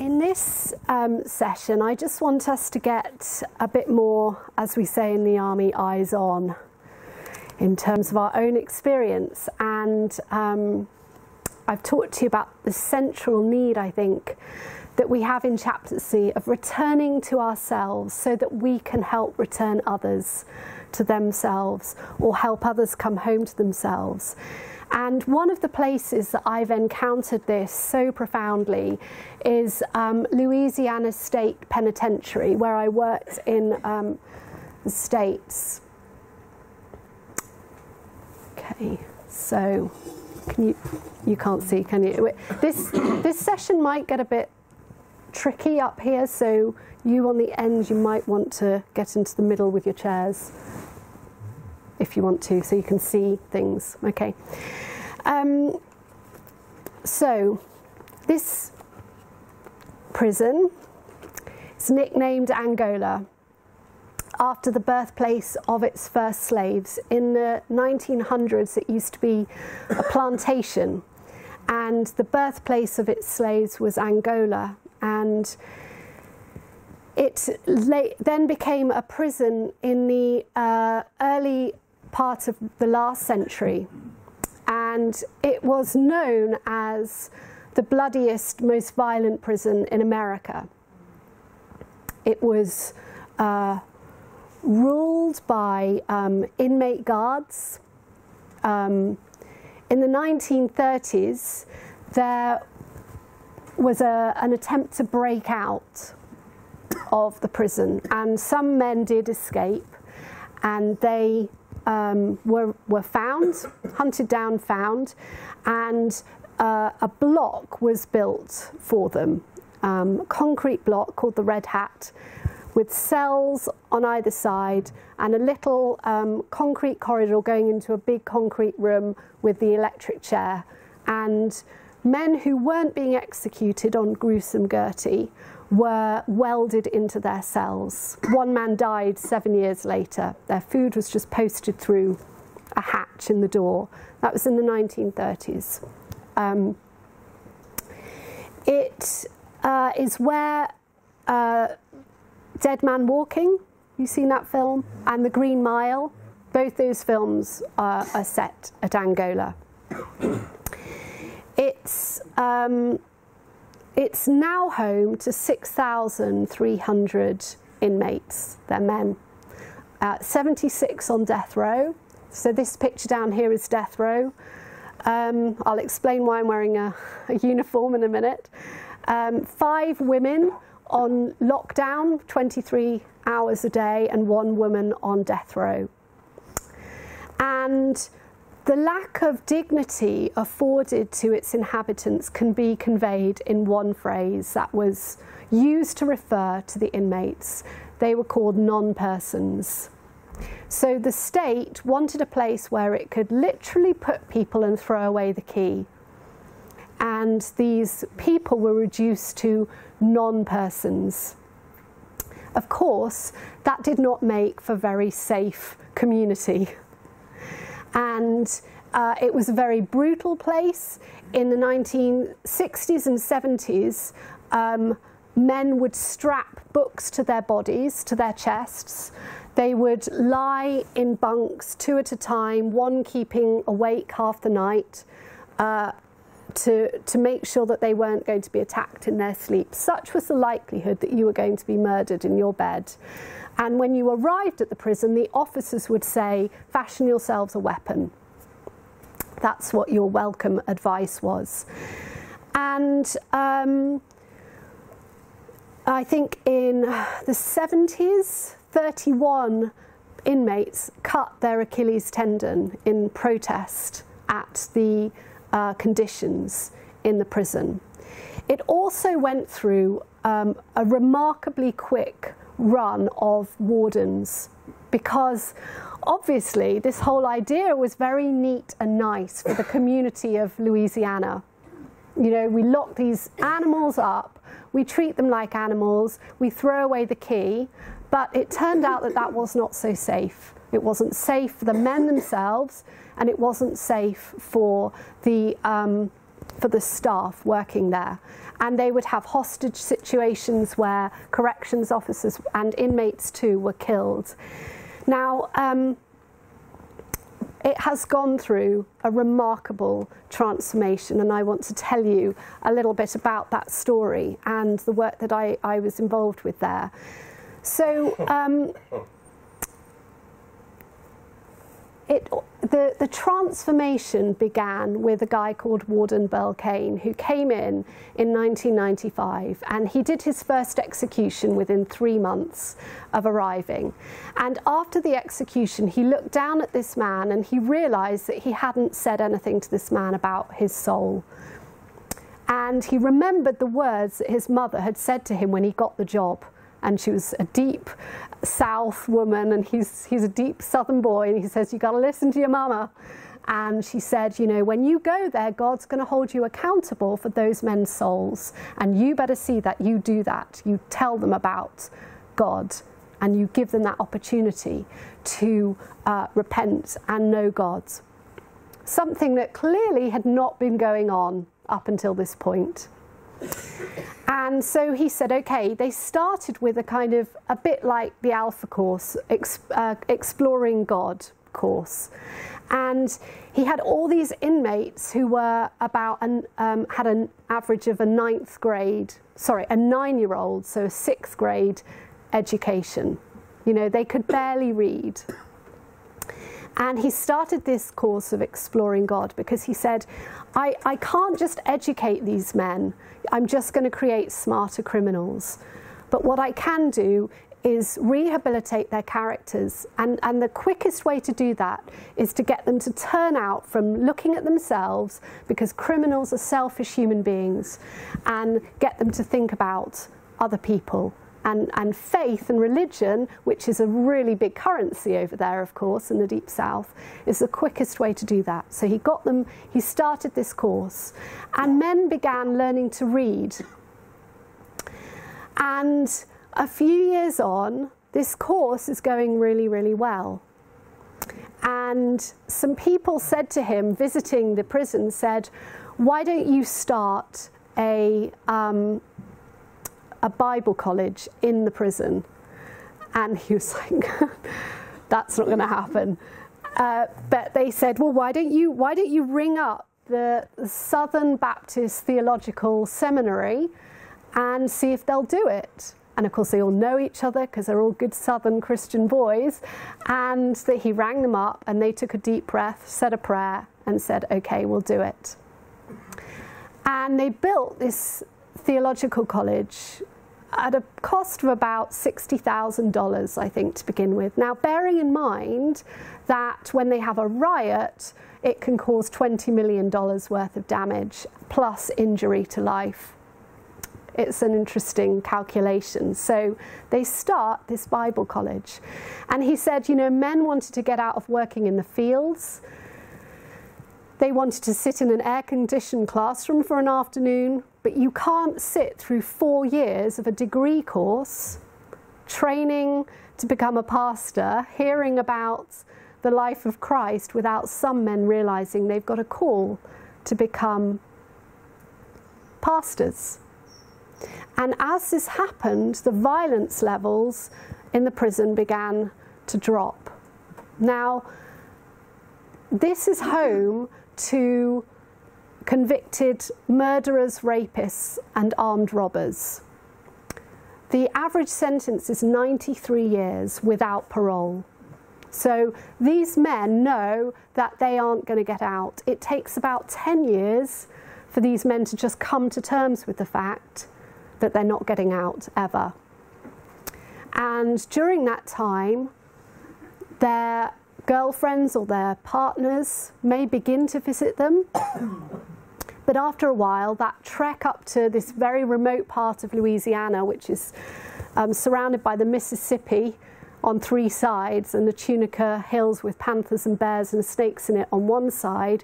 In this session, I just want us to get a bit more, as we say in the army, eyes on, in terms of our own experience. And I've talked to you about the central need, I think, that we have in chaplaincy of returning to ourselves so that we can help return others to themselves or help others come home to themselves. And one of the places that I've encountered this so profoundly is Louisiana State Penitentiary, where I worked in the States. Okay, so you can't see, can you? This session might get a bit tricky up here, so you on the end, you might want to get into the middle with your chairs if you want to, so you can see things. Okay. So this prison is nicknamed Angola after the birthplace of its first slaves. In the 1900s, it used to be a plantation, and the birthplace of its slaves was Angola, and it then became a prison in the early part of the last century, and it was known as the bloodiest, most violent prison in America. It was ruled by inmate guards. In the 1930s, there was an attempt to break out of the prison, and some men did escape, and they were found, hunted down, found, and a block was built for them, a concrete block called the Red Hat, with cells on either side and a little concrete corridor going into a big concrete room with the electric chair. And men who weren't being executed on gruesome Gertie were welded into their cells. One man died 7 years later. Their food was just posted through a hatch in the door. That was in the 1930s. It is where Dead Man Walking, you've seen that film, and The Green Mile, both those films are set at Angola. It's now home to 6,300 inmates, they're men. 76 on death row. So this picture down here is death row. I'll explain why I'm wearing a uniform in a minute. 5 women on lockdown, 23 hours a day, and 1 woman on death row. And the lack of dignity afforded to its inhabitants can be conveyed in one phrase that was used to refer to the inmates. They were called non-persons. So the state wanted a place where it could literally put people and throw away the key. And these people were reduced to non-persons. Of course, that did not make for very safe community. And it was a very brutal place. In the 1960s and 70s, men would strap books to their bodies, to their chests. They would lie in bunks 2 at a time, one keeping awake half the night, to make sure that they weren't going to be attacked in their sleep. Such was the likelihood that you were going to be murdered in your bed. And when you arrived at the prison, the officers would say, fashion yourselves a weapon. That's what your welcome advice was. And I think in the 70s, 31 inmates cut their Achilles tendon in protest at the conditions in the prison. It also went through a remarkably quick run of wardens, because obviously this whole idea was very neat and nice for the community of Louisiana. You know, we lock these animals up, we treat them like animals, we throw away the key, but it turned out that that was not so safe. It wasn't safe for the men themselves, and it wasn't safe for the for the staff working there. And they would have hostage situations where corrections officers and inmates too were killed. Now, it has gone through a remarkable transformation, and I want to tell you a little bit about that story and the work that I was involved with there. So the transformation began with a guy called Warden Belkane, who came in 1995, and he did his first execution within 3 months of arriving. And after the execution, he looked down at this man and he realised that he hadn't said anything to this man about his soul. And he remembered the words that his mother had said to him when he got the job. And she was a deep South woman, and he's a deep Southern boy, and he says, "You got to listen to your mama." And she said, "You know, when you go there, God's going to hold you accountable for those men's souls, and you better see that you do that. You tell them about God, and you give them that opportunity to repent and know God." Something that clearly had not been going on up until this point. And so he said, okay, they started with a bit like the Alpha course, Exploring God course. And he had all these inmates who were about, had an average of a 9-year-old, so a 6th grade education. You know, they could barely read. And he started this course of Exploring God because he said, I can't just educate these men. I'm just going to create smarter criminals. But what I can do is rehabilitate their characters. And the quickest way to do that is to get them to turn out from looking at themselves, because criminals are selfish human beings, and get them to think about other people. And faith and religion, which is a really big currency over there, of course, in the Deep South, is the quickest way to do that. So he started this course, and men began learning to read. And a few years on, this course is going really, really well. And some people said to him, visiting the prison, said, "Why don't you start a Bible college in the prison?" And he was like, "That's not going to happen." But they said, "Well, why don't you ring up the Southern Baptist Theological Seminary and see if they'll do it?" And of course, they all know each other because they're all good Southern Christian boys. And that he rang them up, and they took a deep breath, said a prayer, and said, "Okay, we'll do it." And they built this theological college at a cost of about $60,000, I think, to begin with. Now, bearing in mind that when they have a riot, it can cause $20 million worth of damage, plus injury to life. It's an interesting calculation. So they start this Bible college. And he said, you know, men wanted to get out of working in the fields. They wanted to sit in an air-conditioned classroom for an afternoon, but you can't sit through 4 years of a degree course, training to become a pastor, hearing about the life of Christ, without some men realizing they've got a call to become pastors. And as this happened, the violence levels in the prison began to drop. Now, this is home to convicted murderers, rapists, and armed robbers. The average sentence is 93 years without parole. So these men know that they aren't going to get out. It takes about 10 years for these men to just come to terms with the fact that they're not getting out ever. And during that time, their girlfriends or their partners may begin to visit them. But after a while, that trek up to this very remote part of Louisiana, which is surrounded by the Mississippi on 3 sides, and the Tunica Hills with panthers and bears and snakes in it on one side,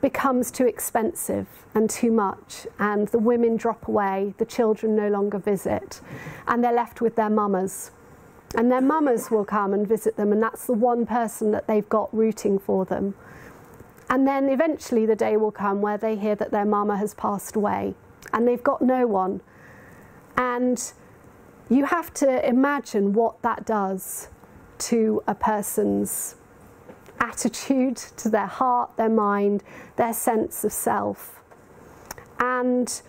becomes too expensive and too much. And the women drop away, the children no longer visit, and they're left with their mamas. And their mamas will come and visit them, and that's the one person that they've got rooting for them. And then eventually the day will come where they hear that their mama has passed away and they've got no one. And you have to imagine what that does to a person's attitude, to their heart, their mind, their sense of self. And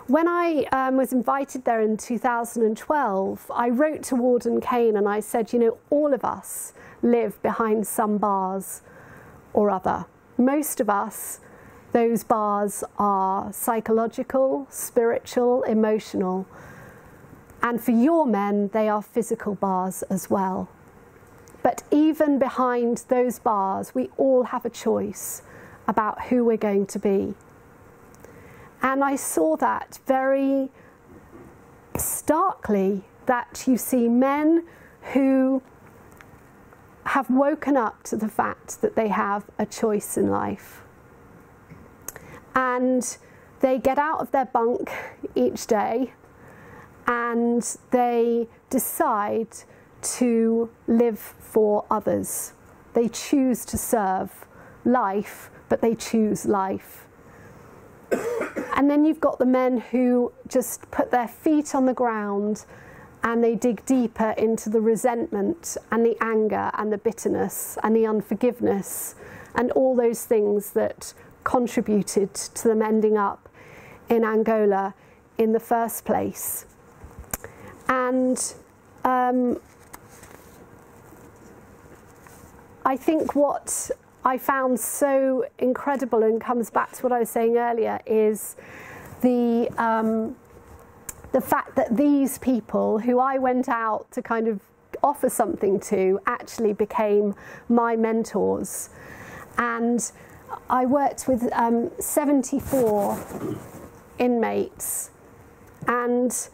when I was invited there in 2012, I wrote to Warden Kane and I said, you know, all of us live behind some bars or other. Most of us, those bars are psychological, spiritual, emotional. And for your men, they are physical bars as well. But even behind those bars, we all have a choice about who we're going to be. And I saw that very starkly, that you see men who have woken up to the fact that they have a choice in life. And they get out of their bunk each day and they decide to live for others. They choose to serve life, but they choose life. And then you've got the men who just put their feet on the ground and they dig deeper into the resentment and the anger and the bitterness and the unforgiveness and all those things that contributed to them ending up in Angola in the first place. And I think what I found so incredible, and comes back to what I was saying earlier, is the fact that these people who I went out to kind of offer something to actually became my mentors. And I worked with 74 inmates, and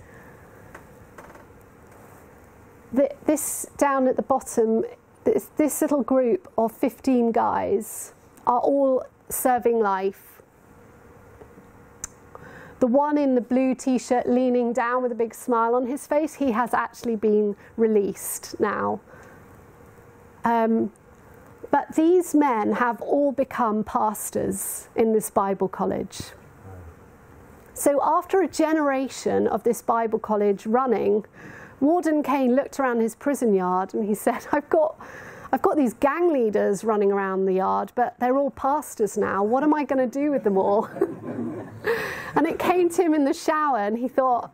this down at the bottom, this little group of 15 guys are all serving life. The one in the blue t-shirt leaning down with a big smile on his face, he has actually been released now. But these men have all become pastors in this Bible college. So after a generation of this Bible college running, Warden Kane looked around his prison yard and he said, I've got these gang leaders running around the yard, but they're all pastors now. What am I going to do with them all? And it came to him in the shower and he thought,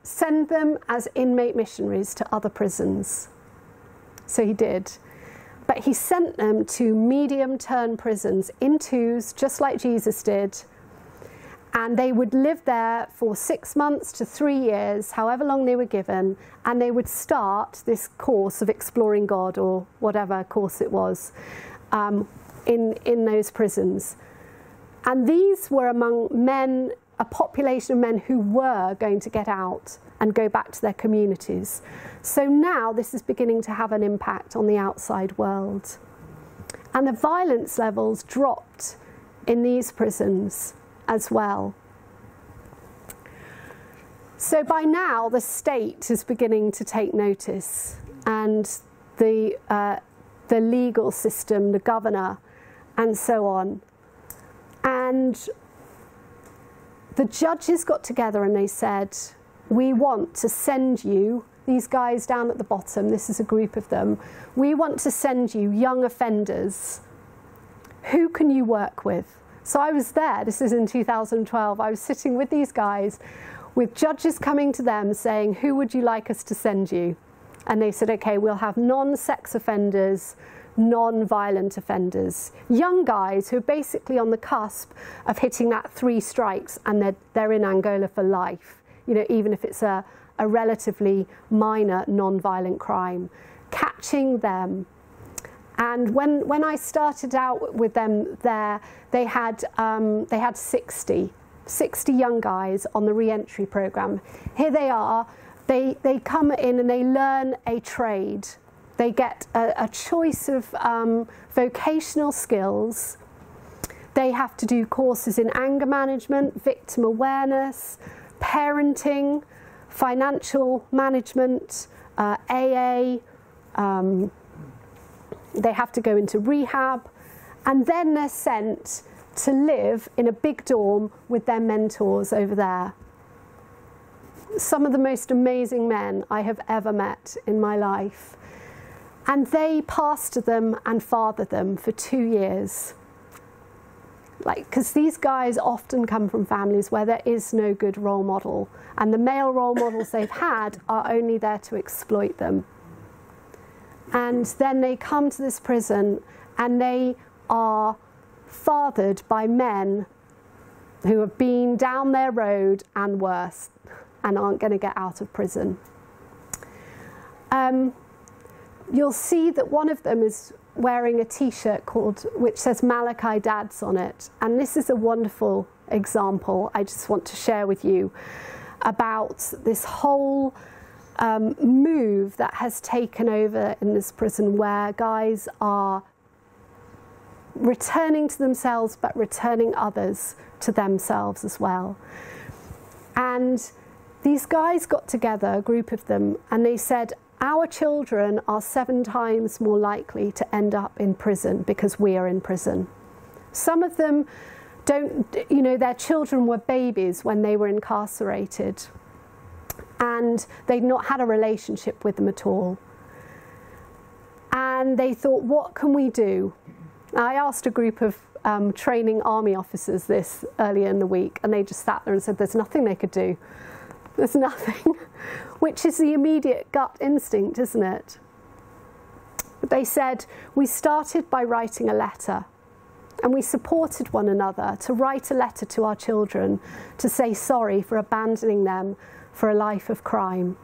send them as inmate missionaries to other prisons. So he did. But he sent them to medium-term prisons in twos, just like Jesus did. And they would live there for 6 months to 3 years, however long they were given, and they would start this course of exploring God, or whatever course it was, in those prisons. And these were among men, a population of men who were going to get out and go back to their communities. So now this is beginning to have an impact on the outside world. And the violence levels dropped in these prisons as well. So by now the state is beginning to take notice, and the legal system, the governor, and so on. And the judges got together and they said, we want to send you, these guys down at the bottom, this is a group of them, we want to send you young offenders. Who can you work with? So I was there, this is in 2012, I was sitting with these guys, with judges coming to them saying, who would you like us to send you? And they said, okay, we'll have non-sex offenders, non-violent offenders. Young guys who are basically on the cusp of hitting that 3 strikes, and they're in Angola for life, you know, even if it's a relatively minor non-violent crime. Catching them. And when I started out with them there, they had 60 young guys on the re-entry program. Here they are. They come in and they learn a trade. They get a choice of vocational skills. They have to do courses in anger management, victim awareness, parenting, financial management, AA. They have to go into rehab, And then they're sent to live in a big dorm with their mentors over there. Some of the most amazing men I have ever met in my life. And they pastor them and father them for 2 years. Because these guys often come from families where there is no good role model, and the male role models they've had are only there to exploit them. And then they come to this prison and they are fathered by men who have been down their road and worse and aren't going to get out of prison. You'll see that one of them is wearing a t-shirt which says Malachi Dads on it, and this is a wonderful example I just want to share with you about this whole move that has taken over in this prison, where guys are returning to themselves but returning others to themselves as well. And these guys got together, a group of them, and they said, our children are 7 times more likely to end up in prison because we are in prison. Some of them don't, their children were babies when they were incarcerated, and they'd not had a relationship with them at all. And they thought, what can we do? I asked a group of training army officers this earlier in the week, and they just sat there and said there's nothing they could do. There's nothing, which is the immediate gut instinct, isn't it? But they said, we started by writing a letter, and we supported one another to write a letter to our children to say sorry for abandoning them for a life of crime.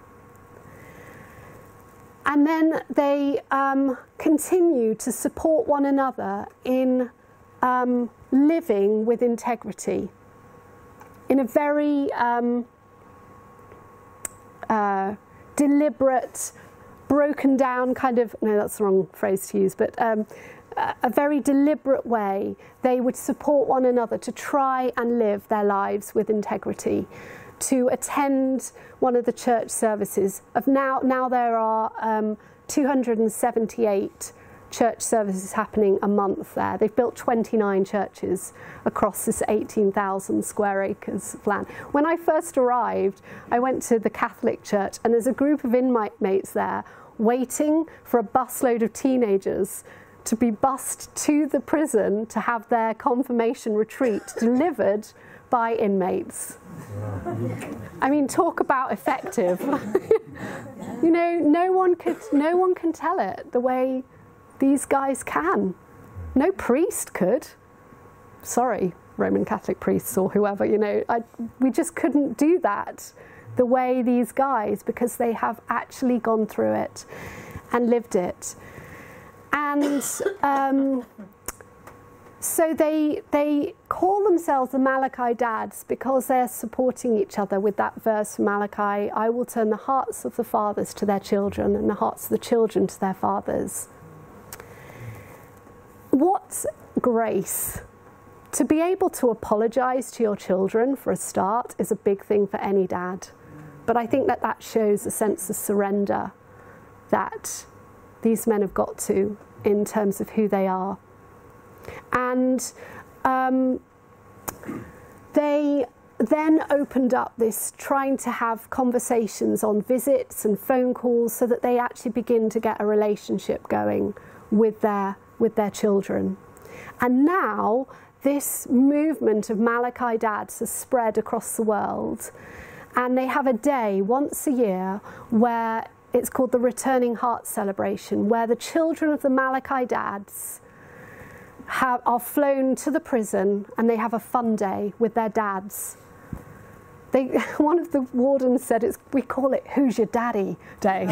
And then they continue to support one another in living with integrity, in a very deliberate, broken down kind of, no, that's the wrong phrase to use, but a very deliberate way. They would support one another to try and live their lives with integrity, to attend one of the church services. Now there are 278 church services happening a month there. They've built 29 churches across this 18,000 square acres of land. When I first arrived, I went to the Catholic church, and there's a group of inmates there waiting for a busload of teenagers to be bussed to the prison to have their confirmation retreat delivered by inmates. I mean, talk about effective. No one can tell it the way these guys can. No priest could. Sorry, Roman Catholic priests or whoever, we just couldn't do that the way these guys, because they have actually gone through it and lived it. And so they call themselves the Malachi Dads because they're supporting each other with that verse from Malachi, I will turn the hearts of the fathers to their children and the hearts of the children to their fathers. What grace. To be able to apologise to your children for a start is a big thing for any dad. But I think that shows a sense of surrender that these men have got to in terms of who they are. And they then opened up this trying to have conversations on visits and phone calls so that they actually begin to get a relationship going with their children. And now this movement of Malachi Dads has spread across the world, and they have a day once a year where it's called the Returning Heart Celebration, where the children of the Malachi Dads are flown to the prison and they have a fun day with their dads. One of the wardens said, we call it Who's Your Daddy Day.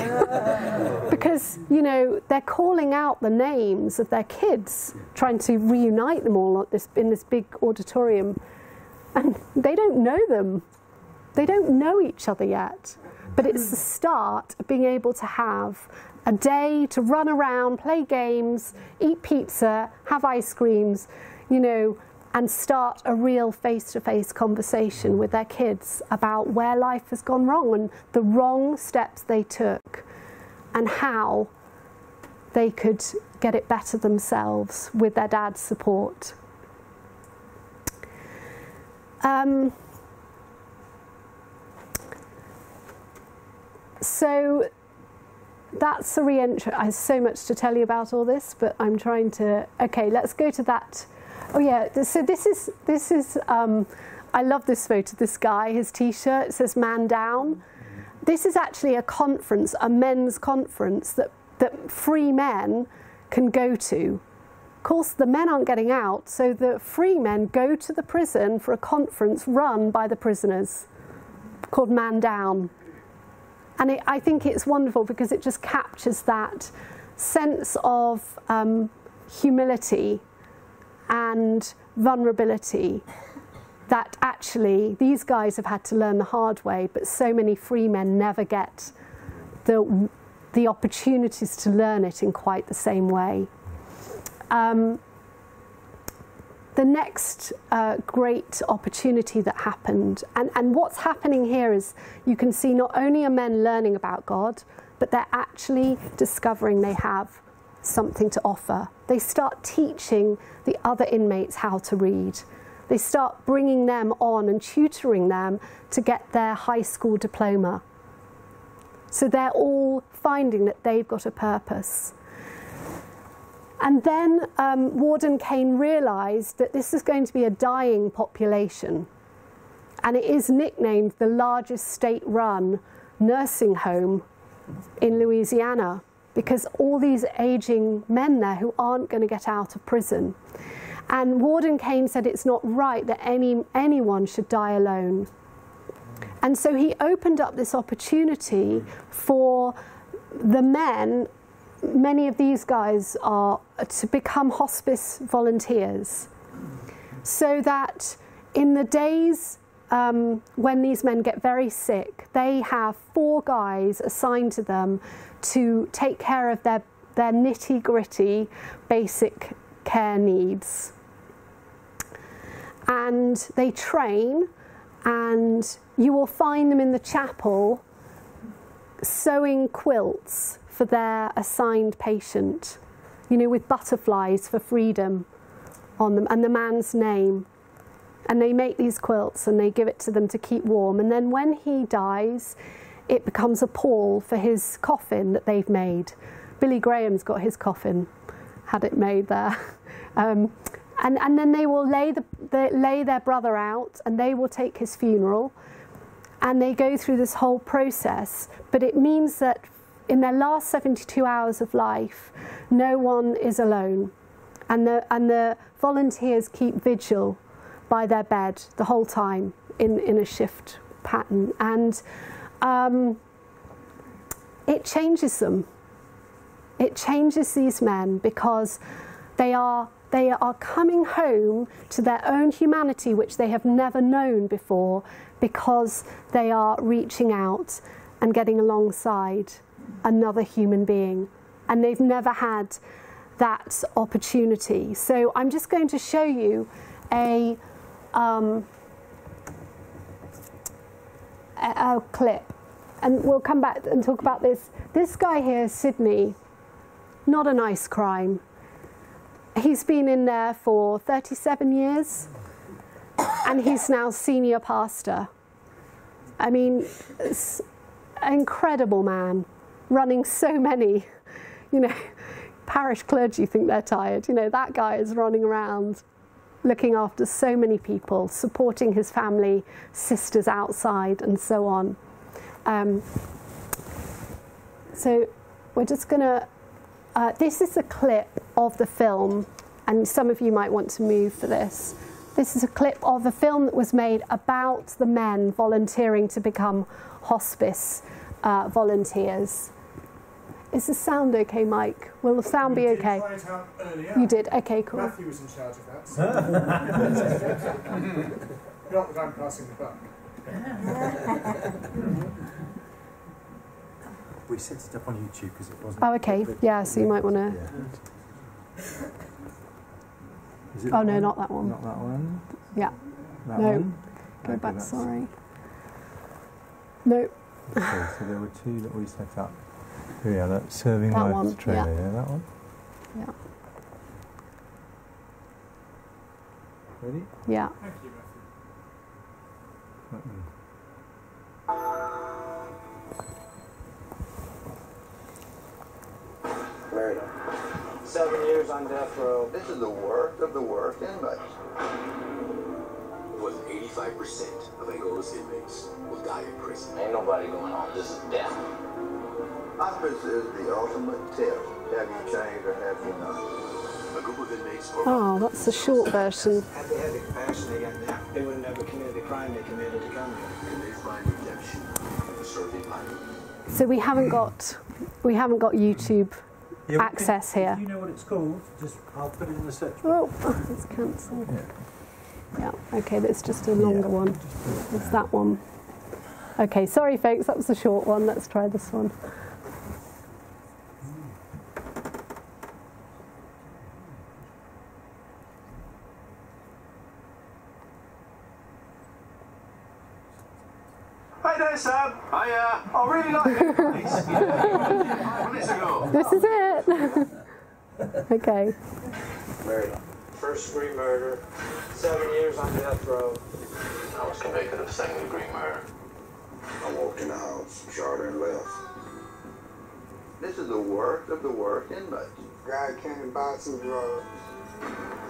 Because, they're calling out the names of their kids, trying to reunite them all in this big auditorium. And they don't know them. They don't know each other yet. But it's the start of being able to have a day to run around, play games, eat pizza, have ice creams, and start a real face-to-face conversation with their kids about where life has gone wrong and the wrong steps they took and how they could get it better themselves with their dad's support. So that's a re-entry. I have so much to tell you about all this, but I'm trying to. Okay, let's go to that. Oh yeah. So this is. I love this photo. This guy, his T-shirt says "Man Down." This is actually a conference, a men's conference that free men can go to. Of course, the men aren't getting out, so the free men go to the prison for a conference run by the prisoners called Man Down. And I think it's wonderful because it just captures that sense of humility and vulnerability that actually these guys have had to learn the hard way, but so many free men never get the opportunities to learn it in quite the same way. The next great opportunity that happened, and what's happening here is you can see not only are men learning about God, but they're actually discovering they have something to offer. They start teaching the other inmates how to read. They start bringing them on and tutoring them to get their high school diploma. So they're all finding that they've got a purpose. And then Warden Kane realised that this is going to be a dying population. And it is nicknamed the largest state-run nursing home in Louisiana because all these ageing men there who aren't going to get out of prison. And Warden Kane said it's not right that anyone should die alone. And so he opened up this opportunity for the men. Many of these guys are to become hospice volunteers, so that in the days when these men get very sick, they have 4 guys assigned to them to take care of their nitty-gritty basic care needs. And they train, and you will find them in the chapel sewing quilts for their assigned patient, you know, with butterflies for freedom on them and the man's name. And they make these quilts and they give it to them to keep warm. And then when he dies, it becomes a pall for his coffin that they've made. Billy Graham's got his coffin, had it made there. And then they will lay their brother out, and they will take his funeral, and they go through this whole process. But it means that in their last 72 hours of life, no one is alone, and the volunteers keep vigil by their bed the whole time in a shift pattern, and it changes them. It changes these men because they are coming home to their own humanity, which they have never known before, because they are reaching out and getting alongside another human being. And they've never had that opportunity. So I'm just going to show you a clip. And we'll come back and talk about this. This guy here, Sydney, not a nice crime. He's been in there for 37 years, and he's now senior pastor. I mean, it's an incredible man, running so many, parish clergy think they're tired. That guy is running around, looking after so many people, supporting his family, sisters outside, and so on. So we're just going to... this is a clip of the film, and some of you might want to move for this. This is a clip of a film that was made about the men volunteering to become hospice volunteers. Is the sound okay, Mike? Will the sound be okay? You did try it out earlier. You did? Okay, cool. Matthew was in charge of that. So. Not that I'm passing the buck. We set it up on YouTube because it wasn't... Oh, okay. Yeah, so you might want to... Yeah. Oh, no, not that one. Not that one? Yeah. That No. one? Go Okay, back, that's- sorry. No. Okay, so there were 2 that we set up. Yeah, that Serving That Life one, trailer, yeah. yeah, that one. Yeah. Ready? Yeah. Thank you, Matthew. That one. Murder. 7 years on death row. This is the worst of the worst inmates. More than 85% of Angola's inmates will die in prison. Ain't nobody going home. This is death. Hospice is the ultimate test. Have you changed or have you not? A group of inmates are Oh, that's the short version. Had they had the compassion they got now, they would have never committed the crime they committed to come here. and they find redemption for serving life. So we haven't got YouTube access here. If you know what it's called, just I'll put it in the search. Oh, it's cancelled. Yeah. Yeah, okay, that's just a longer one. It's that one. Okay, sorry folks, that was a short one. Let's try this one. Hi there, Sam. I really like it. 5 minutes ago. This is it. Okay. Murder. First degree murder. 7 years on death row. I was convicted of second-degree murder. I walked in the house, shot her and left. This is the worst of the worst inmates. Guy came and bought some drugs.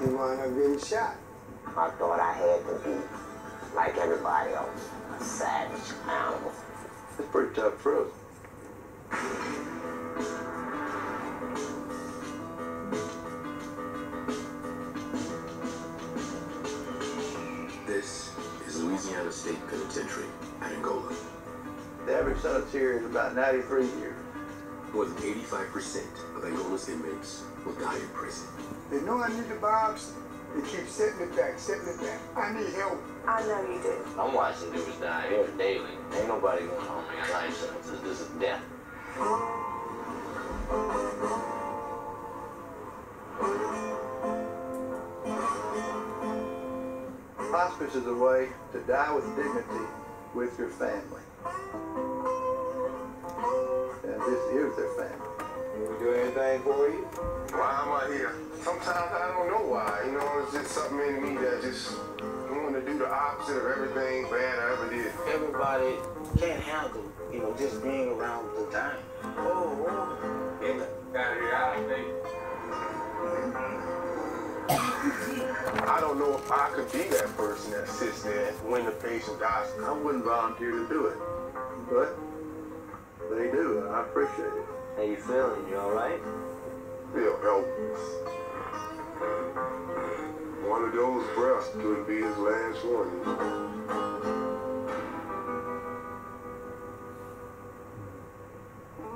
He wound up getting shot. I thought I had to be like everybody else, a savage animal. It's pretty tough truth. This is Louisiana State Penitentiary at Angola. The average sentence here is about 93 years. More than 85% of Angola's inmates will die in prison. They know I need the bobs. They keep setting it back, setting it back. I need help. I know you do. I'm watching dudes down here daily. Ain't nobody going home in your life sentences. This is death. Hospice is a way to die with dignity with your family. And this is their family. We do anything for you? Why am I here? Sometimes I don't know why. You know, it's just something in me that just want to do the opposite of everything bad I ever did. Everybody can't handle, just being around the time. I don't know if I could be that person that sits there when the patient dies. I wouldn't volunteer to do it, but they do, and I appreciate it. How you feeling? You all right? Feel helpless. One of those breaths could be his last one. You know?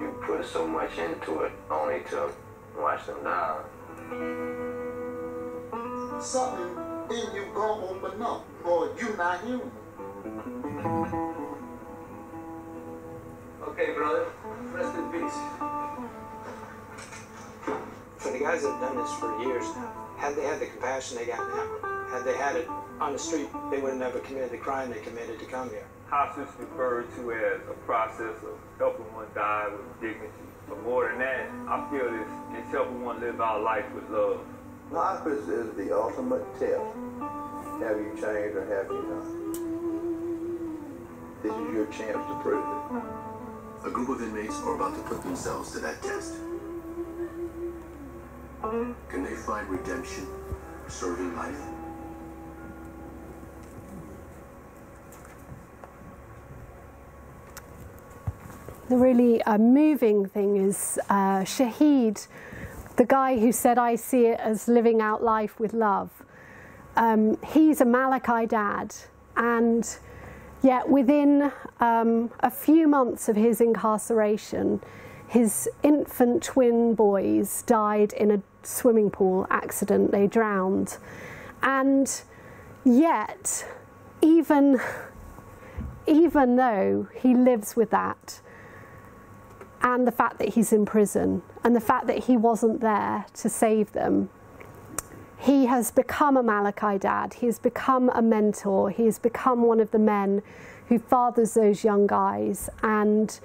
You put so much into it only to watch them die. Something in you gonna open up, or you not human. Okay, brother. Rest in peace. For the guys that have done this for years now, had they had the compassion they got now, had they had it on the street, they would have never committed the crime they committed to come here. Hospice referred to as a process of helping one die with dignity. But more than that, I feel it's helping one live our life with love. Hospice is the ultimate test. Have you changed or have you not? This is your chance to prove it. A group of inmates are about to put themselves to that test. Can they find redemption serving life? The really moving thing is Shahid, the guy who said, I see it as living out life with love. He's a Malachi dad, and yet within a few months of his incarceration, his infant twin boys died in a swimming pool accident. They drowned. And yet, even though he lives with that, and the fact that he's in prison, and the fact that he wasn't there to save them, he has become a Malachi dad. He has become a mentor. He has become one of the men who fathers those young guys. And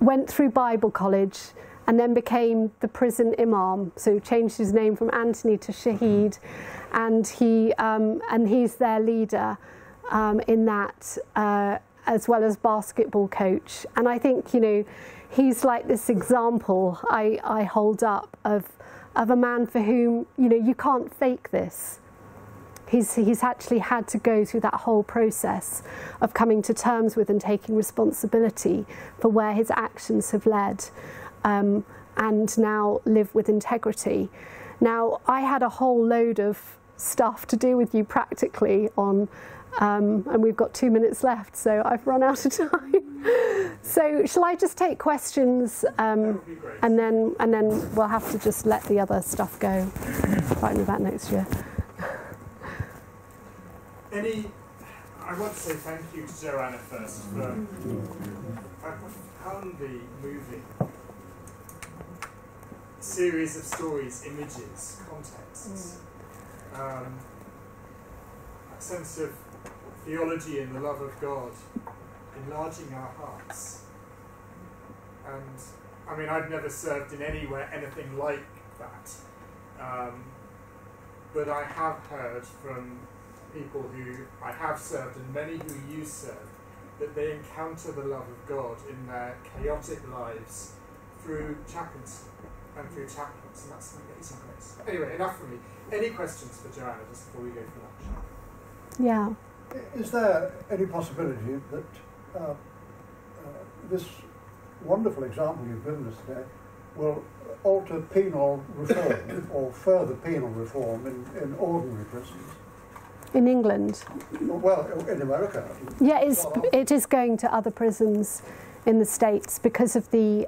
went through Bible college and then became the prison imam. So changed his name from Anthony to Shahid, and he's their leader in that, as well as basketball coach. And I think, you know, he's like this example I hold up of a man for whom, you know, you can't fake this. He's actually had to go through that whole process of coming to terms with and taking responsibility for where his actions have led, and now live with integrity. Now, I had a whole load of stuff to do with you practically on, and we've got 2 minutes left, so I've run out of time. So shall I just take questions, and then we'll have to just let the other stuff go right in the back next year. I want to say thank you to Joanna first for a profoundly moving series of stories, images, contexts. A sense of theology and the love of God enlarging our hearts. And I mean, I've never served in anywhere anything like that. But I have heard from people who I have served and many who you serve, that they encounter the love of God in their chaotic lives through chaplaincy and through chaplains, and that's an amazing grace. Anyway, enough from me. Any questions for Joanna just before we go for lunch? Yeah. Is there any possibility that this wonderful example you've given us today will alter penal reform or further penal reform in ordinary prisons? In England? Well, in America. Yeah, it is going to other prisons in the States because of the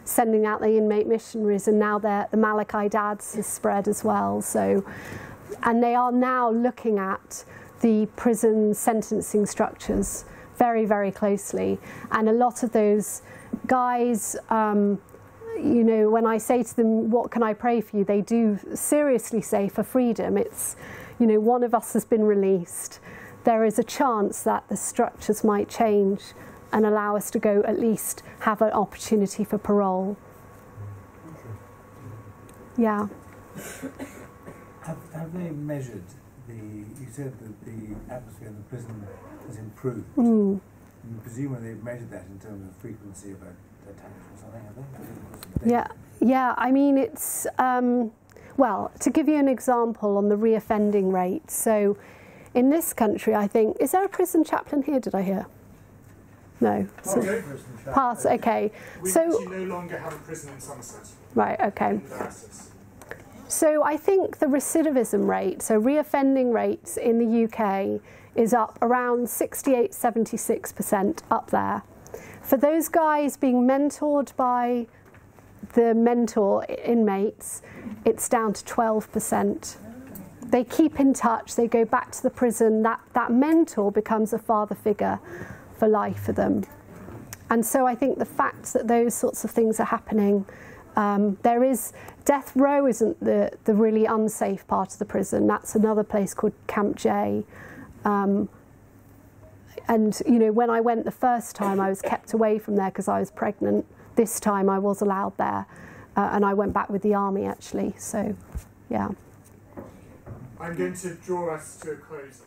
sending out the inmate missionaries, and now the Malachi Dads has spread as well. So, and they are now looking at the prison sentencing structures very, very closely. And a lot of those guys, you know, when I say to them, what can I pray for you? They do seriously say for freedom. It's, you know, one of us has been released. There is a chance that the structures might change and allow us to go at least have an opportunity for parole. Yeah. Have they measured you said that the atmosphere in the prison has improved. And presumably they've measured that in terms of frequency of attacks or something, have they? Yeah, I mean, it's, well, to give you an example on the reoffending rate, so in this country, I think, is there a prison chaplain here, did I hear? No. So, pass, okay. We so no longer have a prison in Somerset. Right, okay. So I think the recidivism rate, so reoffending rates in the UK is up around 68, 76% up there. For those guys being mentored by the mentor inmates, it's down to 12%. They keep in touch, they go back to the prison, that mentor becomes a father figure for life for them. And so I think the fact that those sorts of things are happening, there is, death row isn't the really unsafe part of the prison. That's another place called Camp J. And, you know, when I went the first time, I was kept away from there because I was pregnant. This time I was allowed there. And I went back with the army, actually. So, yeah. I'm going to draw us to a close.